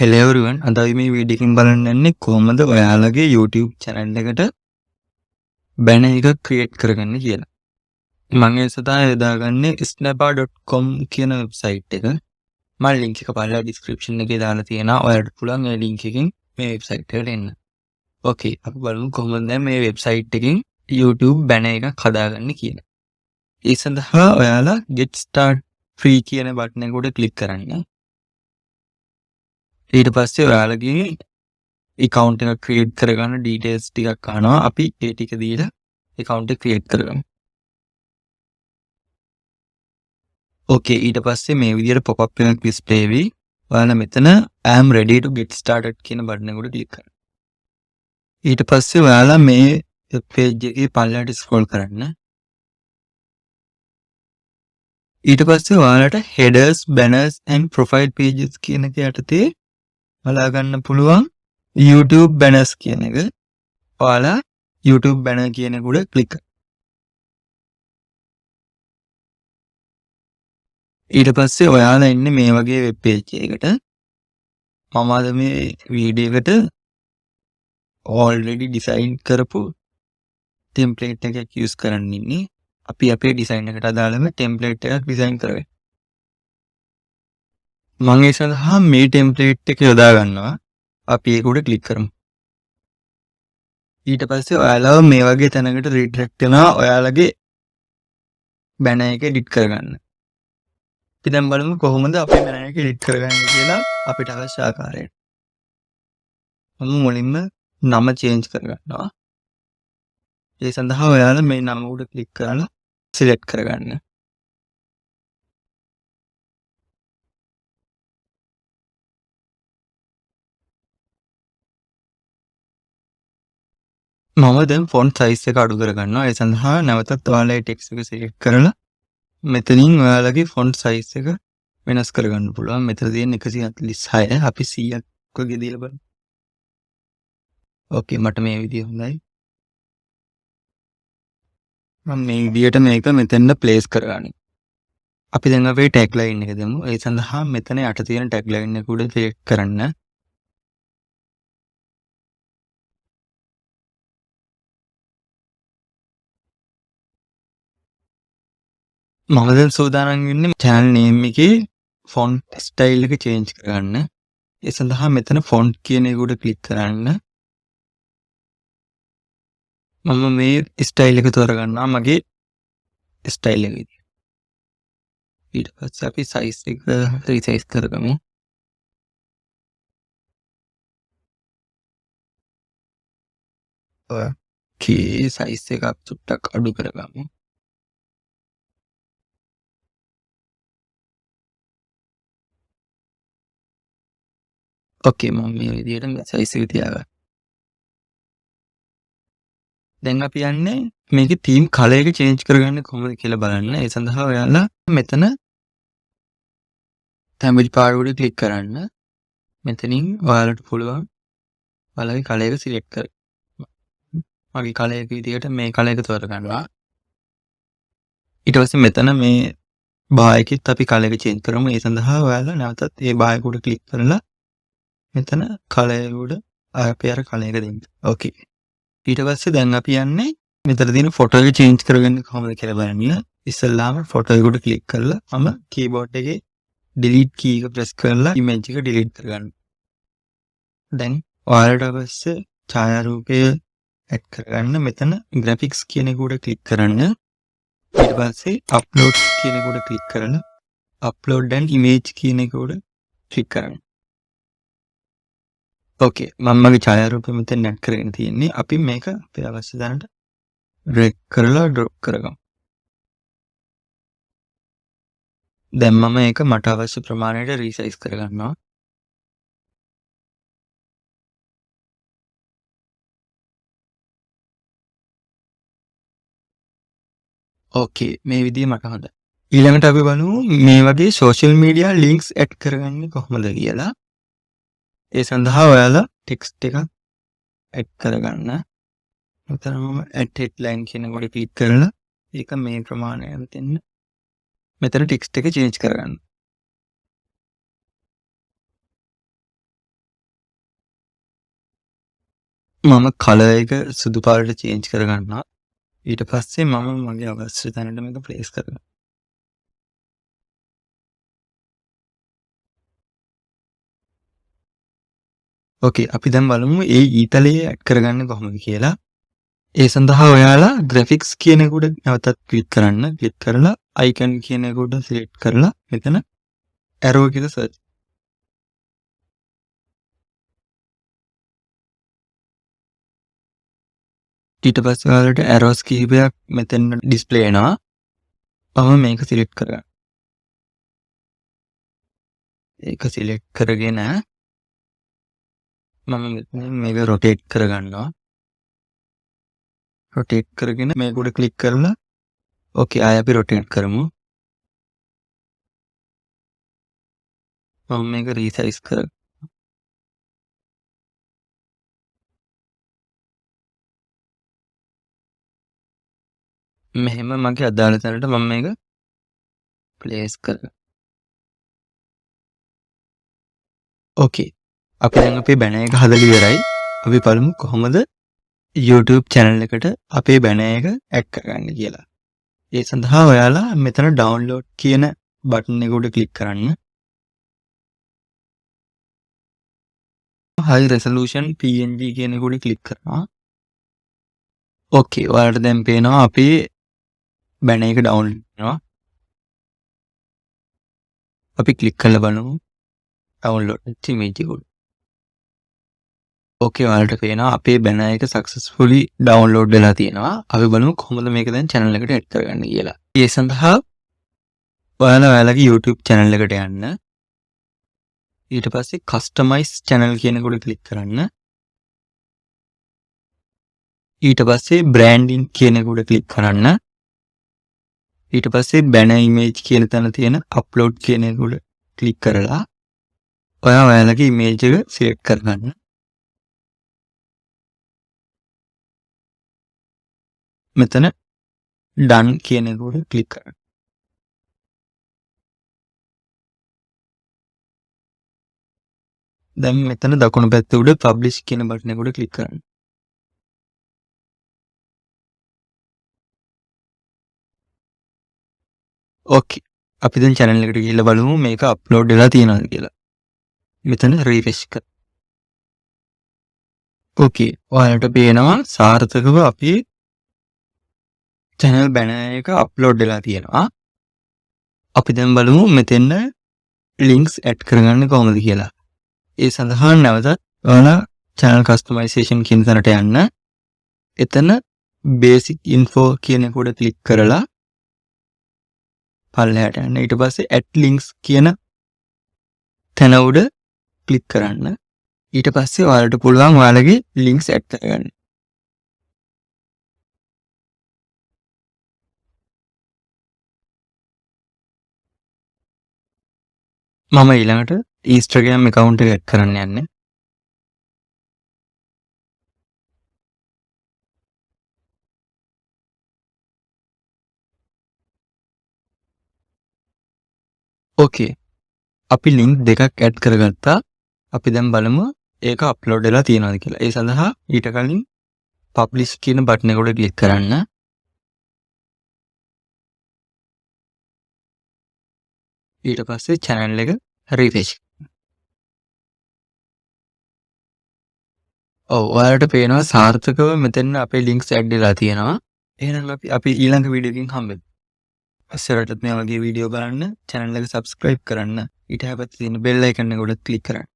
Hello everyone අද අපි මේ වීඩියෝ එකකින් බලන්න යන්නේ කොහොමද ඔයාලගේ YouTube channel එකට banner එක create කරගන්න කියලා. මම ඒ සඳහා යොදාගන්නේ snapper.com කියන වෙබ්සයිට් එක. මම link එක පළල description එකේ දාලා තියෙනවා. ඔයාලට පුළුවන් ඒ link එකෙන් මේ වෙබ්සයිට් එකට එන්න. Okay අපි බලමු කොහොමද මේ වෙබ්සයිට් එකෙන් YouTube banner එකක් හදාගන්නේ කියලා. ඒ සඳහා ඔයාලා get start free කියන බටන් එක උඩ click කරන්න. ඊට පස්සේ ඔයාලගේ account එක create කරගන්න details ටිකක් අහනවා. අපි ඒ ටික දීලා account එක create කරගමු. Okay ඊට පස්සේ මේ විදිහට pop up එකක් display වෙයි. ඔයාලා මෙතන I am ready to get started කියන බටන් එක උඩ click කරන්න. ඊට පස්සේ ඔයාලා මේ page එකේ පල්ලයට scroll කරන්න. ඊට පස්සේ ඔයාලට headers banners and profile pages කියන එක යටතේ බලා ගන්න පුළුවන් YouTube banners කියන එක. ඔයාලා YouTube banner කියන එක උඩ click කරන්න. ඊට පස්සේ ඔයාලා ඉන්නේ මේ වගේ වෙබ් පේජ් එකකට. මම අද මේ වීඩියෝ එකට already design කරපු template එකක් use කරන්න ඉන්නේ. අපි අපේ design එකට අදාළව template එකක් design කරගන්න. මම ඒ සඳහා මේ template එක යොදා ගන්නවා. අපි ඒක උඩ click කරමු. ඊට පස්සේ ඔයාලව මේ වගේ තැනකට redirect වෙනවා ඔයාලගේ banner එක edit කරගන්න. අපි දැන් බලමු කොහොමද අපේ banner එක edit කරගන්නේ කියලා අපිට අවශ්‍ය ආකාරයට. මම මුලින්ම නම change කරගන්නවා. ඒ සඳහා ඔයාලා මේ නම උඩ click කරලා select කරගන්න. මම දැන් font size එක අඩු කරගන්නවා. ඒ සඳහා නැවතත් ඔයාලා text එක select කරලා මෙතනින් ඔයාලගේ font size එක වෙනස් කරගන්න පුළුවන්. මෙතන තියෙන 146 අපි 100ක් වගේ දීලා බලමු. ඕකේ මට මේ විදිය හොඳයි. මම මේ විදියට මේක මෙතෙන්ද place කරගන්නවා. අපි දැන් අපේ tagline එක දෙමු. ඒ සඳහා මෙතන යට තියෙන tagline එක උඩ click කරන්න. මම දැන් සූදානම් වෙන්නේ channel name එකේ font style එක change කරගන්න. ඒ සඳහා මෙතන font කියන එක උඩ click කරන්න. මම මේ style එක තෝරගන්නවා මගේ style එක විදියට. ඊට පස්සේ අපි size එක resize කරගමු. okay size එක චුට්ටක් අඩු කරගමු. okay මම මේ විදියට මේ size එක තියාගන්න. දැන් අපි යන්නේ මේකේ theme color එක change කරගන්න කොහොමද කියලා බලන්න. ඒ සඳහා ඔයාලා මෙතන තැඹිලි පාට උඩ click කරන්න. මෙතනින් ඔයාලට පුළුවන් ඔයාලගේ color එක select කරගන්න. මගේ color එක විදියට මේ color එක තෝරගන්නවා. ඊට පස්සේ මෙතන මේ bar එකෙත් අපි color එක change කරමු. ඒ සඳහා ඔයාලා නැවතත් මේ bar එක උඩ click කරලා මෙතන color එක උඩ අපි අර color එක දෙන්න. okay ඊට පස්සේ දැන් අපි යන්නේ මෙතන තියෙන ෆොටෝ එක චේන්ජ් කරගන්න කොහොමද කියලා බලන්න. ඉස්සෙල්ලාම ෆොටෝ එක උඩ ක්ලික් කරලා මම කීබෝඩ් එකේ delete key එක press කරලා image එක delete කරගන්න. දැන් ඔයාලට අවශ්‍ය ඡායාරූපය add කරගන්න මෙතන graphics කියන එක උඩ ක්ලික් කරන්න. ඊට පස්සේ upload කියන එක උඩ ක්ලික් කරලා upload and image කියන එක උඩ ක්ලික් කරන්න. okay මම මගේ ඡායාරූපය මෙතන add කරගෙන තියෙන්නේ. අපි මේක අපේ අවශ්‍ය තැනට drag කරලා drop කරගමු. දැන් මම ඒක මට අවශ්‍ය ප්‍රමාණයට resize කරගන්නවා. okay මේ විදිය මට හොඳයි. ඊළඟට අපි බලමු මේ වගේ social media links add කරගන්නේ කොහොමද කියලා. ඒ සඳහා ඔයාලා text එකක් add කරගන්න. මෙතන මම add headline කියන කොට click කරලා ඒක මේ ප්‍රමාණයට දෙන්න. මෙතන text එක change කරගන්න. මම කලර් එක සුදු පාටට චේන්ජ් කරගන්නවා. ඊට පස්සේ මම මගේ අවශ්‍ය තැනට මේක ප්ලේස් කරගන්නවා. ඕකේ අපි දැන් බලමු ඒ ඊතලයේ ඇඩ් කරගන්නේ කොහොමද කියලා. ඒ සඳහා ඔයාලා graphics කියන එක උඩ නැවතත් ක්ලික් කරන්න. ක්ලික් කරලා icon කියන එක උඩ සිලෙක්ට් කරලා මෙතන arrow එක සර්ච්. ඊට පස්සේ ඔයාලට arrows කිහිපයක් මෙතන ඩිස්ප්ලේ වෙනවා. මම මේක සිලෙක්ට් කරගන්න. ඒක සිලෙක්ට් කරගෙන මම මෙතන මේක රොටේට් කරගන්නවා. රොටේට් කරගෙන මේක උඩ ක්ලික් කරලා ඕකේ ආයෙ අපි රොටේට් කරමු. මම මේක රීසයිස් කර මෙහෙම මගේ අදාළ තැනට මම මේක ප්ලේස් කරගන්නවා. ඕකේ අපි දැන් අපේ බැනර් එක හදලා ඉවරයි. අපි බලමු කොහොමද YouTube channel එකට අපේ බැනර් එක ඇඩ් කරගන්නේ කියලා. ඒ සඳහා ඔයාලා මෙතන download කියන බටන් එක උඩ ක්ලික් කරන්න. high resolution png කියන එක උඩ ක්ලික් කරනවා. ඕකේ ඔයාලට දැන් පේනවා අපේ බැනර් එක download වෙනවා. අපි ක්ලික් කරලා බලමු download වෙච්ච image එක උඩ. ඕකේ ඔයාලට පේනවා අපේ බැනර් එක successfully download වෙලා තියෙනවා. අපි බලමු කොහොමද මේක දැන් channel එකට add කරගන්නේ කියලා. ඒ සඳහා ඔයාලගේ YouTube channel එකට යන්න. ඊට පස්සේ customize channel කියන එක උඩ ක්ලික් කරන්න. ඊට පස්සේ branding කියන එක උඩ ක්ලික් කරන්න. ඊට පස්සේ banner image කියන තැන තියෙන upload කියන එක උඩ ක්ලික් කරලා ඔයාලගේ image එක select කරගන්න. මෙතන done කියන එක උඩ ක්ලික් කරන්න. දැන් මෙතන දකුණු පැත්තේ උඩ publish කියන බටන් එක උඩ ක්ලික් කරන්න. ඕකේ අපි දැන් channel එකට ගිහිල්ලා බලමු මේක අප්ලෝඩ් වෙලා තියෙනවද කියලා. මෙතන refresh කර. ඕකේ ඔයාලට පේනවා සාර්ථකව අපි channel banner එක අප්ලෝඩ් වෙලා තියෙනවා. අපි දැන් බලමු මෙතෙන් links add කරගන්නේ කොහොමද කියලා. ඒ සඳහා නැවතත් ඔයාලා channel customization කියන තැනට යන්න. එතන basic info කියන එක උඩ ක්ලික් කරලා පල්ලෙහාට යන්න. ඊට පස්සේ add links කියන තැන උඩ ක්ලික් කරන්න. ඊට පස්සේ ඔයාලට පුළුවන් ඔයාලගේ links add කරගන්න. මම ඊළඟට Instagram account එක add කරන්න යන්නේ. ඕකේ අපි link දෙකක් add කරගත්තා. අපි දැන් බලමු ඒක අප්ලෝඩ් වෙලා තියෙනවද කියලා. ඒ සඳහා ඊට කලින් publish කියන බටන් එක උඩ ක්ලික් කරන්න. ඊට පස්සේ channel එක refresh. ඔව් ඔයාලට පේනවා සාර්ථකව මෙතන අපේ links add වෙලා තියෙනවා. එහෙනම් අපි ඊළඟ වීඩියෝ එකකින් හම්බෙමු. ඉස්සරහටත් මේ වගේ වීඩියෝ බලන්න channel එක subscribe කරන්න. ඊට හැපැත්තේ තියෙන bell icon එක උඩ ක්ලික් කරන්න.